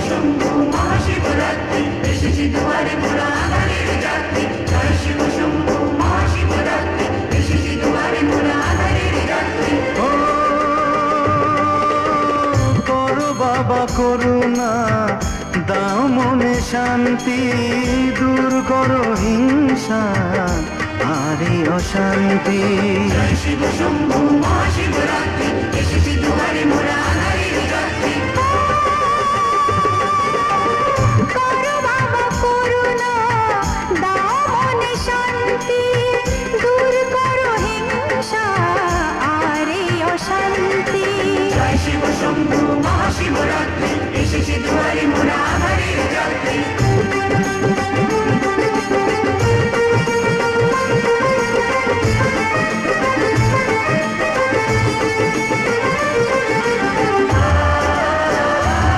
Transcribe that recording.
শম্ভু মহাশিবরাত্রি, এসেছি দুয়ারে মোরা আধারের যাত্রী। জয় শিব শম্ভু মহাশিবরাত্রি, এসেছি দুয়ারে মোরা আধারের যাত্রী। ও করো বাবা করুণা, দাও মনে শান্তি, দূর করো হিংসা আরে অশান্তি। জয় শিব শম্ভু মহাশিবরাত্রি, এসেছি দুয়ারে মোরা